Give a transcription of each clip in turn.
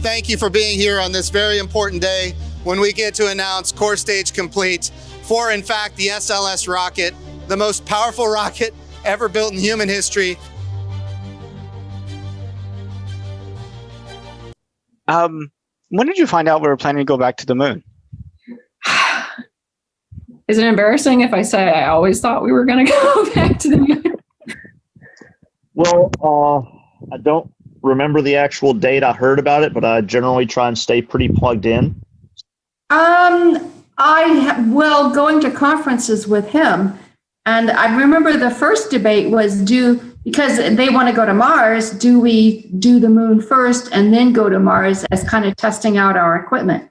thank you for being here on this very important day when we get to announce core stage complete for, in fact, the SLS rocket, the most powerful rocket ever built in human history. When did you find out we were planning to go back to the moon? Is it embarrassing if I say I always thought we were going to go back to the moon? Well, I don't remember the actual date I heard about it, but I generally try and stay pretty plugged in. Going to conferences with him, and I remember the first debate was because they want to go to Mars, do we do the moon first and then go to Mars as kind of testing out our equipment?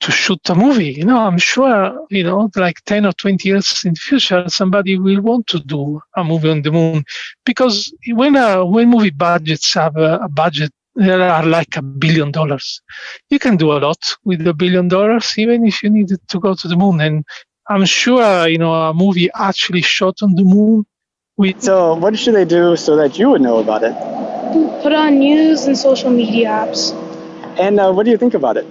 To shoot a movie, I'm sure, like 10 or 20 years in the future, somebody will want to do a movie on the moon. Because when movie budgets have a budget, there are like $1 billion. You can do a lot with $1 billion, even if you needed to go to the moon. And I'm sure, a movie actually shot on the moon. So what should they do so that you would know about it? Put on news and social media apps. And what do you think about it?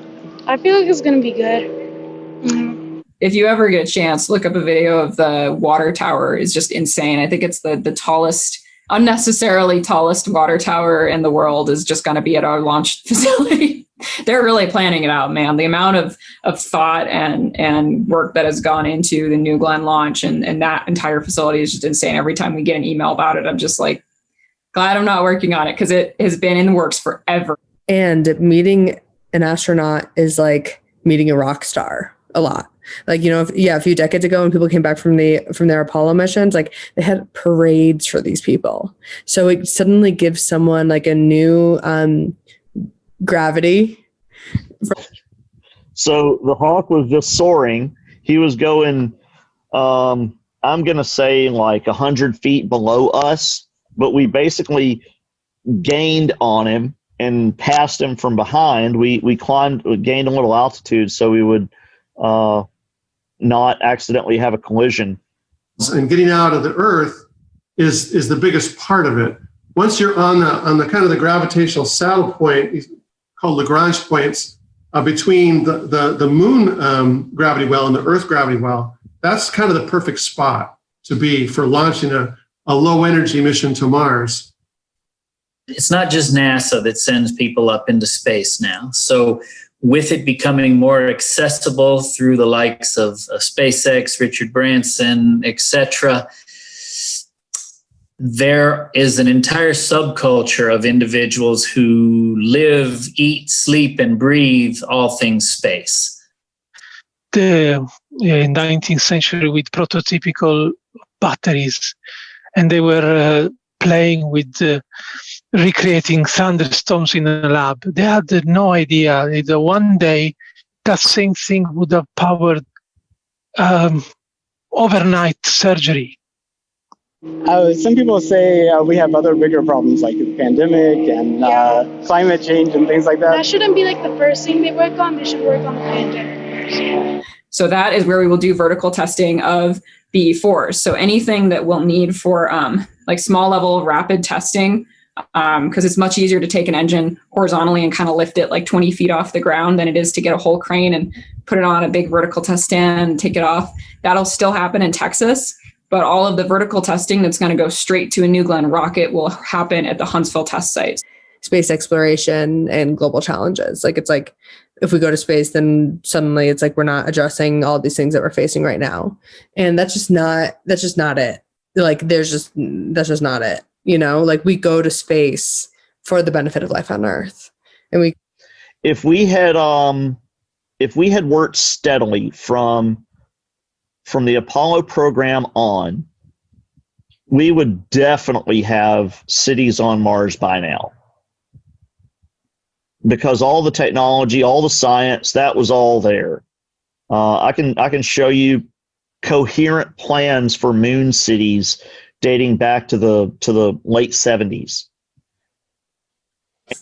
I feel like it's going to be good. If you ever get a chance, look up a video of the water tower. It's just insane. I think it's the tallest, unnecessarily tallest water tower in the world is just going to be at our launch facility. They're really planning it out, man. The amount of thought and work that has gone into the New Glenn launch and that entire facility is just insane. Every time we get an email about it, I'm just like, glad I'm not working on it because it has been in the works forever. And meeting an astronaut is like meeting a rock star a lot. Like, a few decades ago when people came back from their Apollo missions, like they had parades for these people. So it suddenly gives someone like a new gravity. So the Hawk was just soaring. He was going, I'm going to say like 100 feet below us, but we basically gained on him and passed him from behind. We gained a little altitude so we would not accidentally have a collision. And getting out of the Earth is the biggest part of it. Once you're on the kind of the gravitational saddle point, called Lagrange points, between the moon gravity well and the Earth gravity well, that's kind of the perfect spot to be for launching a low energy mission to Mars. It's not just NASA that sends people up into space now. So with it becoming more accessible through the likes of SpaceX, Richard Branson, etc., there is an entire subculture of individuals who live, eat, sleep, and breathe all things space. In the 19th century with prototypical batteries, and they were playing with recreating thunderstorms in a lab. They had no idea that one day that same thing would have powered overnight surgery. Some people say we have other bigger problems like the pandemic and climate change and things like that. That shouldn't be like the first thing they work on. They should work on the pandemic first. So that is where we will do vertical testing of the force. So anything that we'll need for like small level rapid testing, because it's much easier to take an engine horizontally and kind of lift it like 20 feet off the ground than it is to get a whole crane and put it on a big vertical test stand and take it off. That'll still happen in Texas, but all of the vertical testing that's going to go straight to a New Glenn rocket will happen at the Huntsville test site. Space exploration and global challenges. Like, it's like, if we go to space, then suddenly it's like we're not addressing all these things that we're facing right now. And that's just not it. Like, that's just not it. Like, we go to space for the benefit of life on Earth. And if we had worked steadily from the Apollo program on, we would definitely have cities on Mars by now. Because all the technology, all the science, that was all there. I can show you coherent plans for moon cities dating back to the late 70s.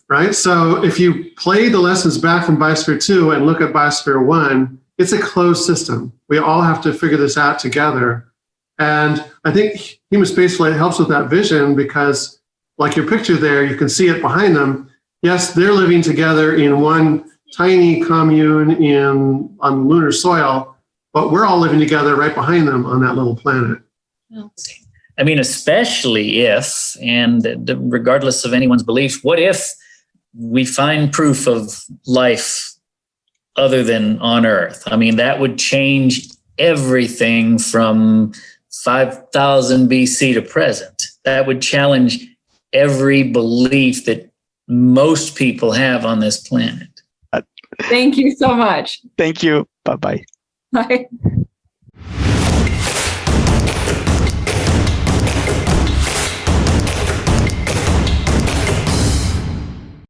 Right. So if you play the lessons back from Biosphere 2 and look at Biosphere 1, it's a closed system. We all have to figure this out together. And I think human spaceflight helps with that vision because, like your picture there, you can see it behind them. Yes, they're living together in one tiny commune on lunar soil, but we're all living together right behind them on that little planet. I mean, especially if, and regardless of anyone's belief, what if we find proof of life other than on Earth? I mean, that would change everything from 5,000 BC to present. That would challenge every belief that most people have on this planet. Thank you so much. Thank you. Bye-bye. Bye.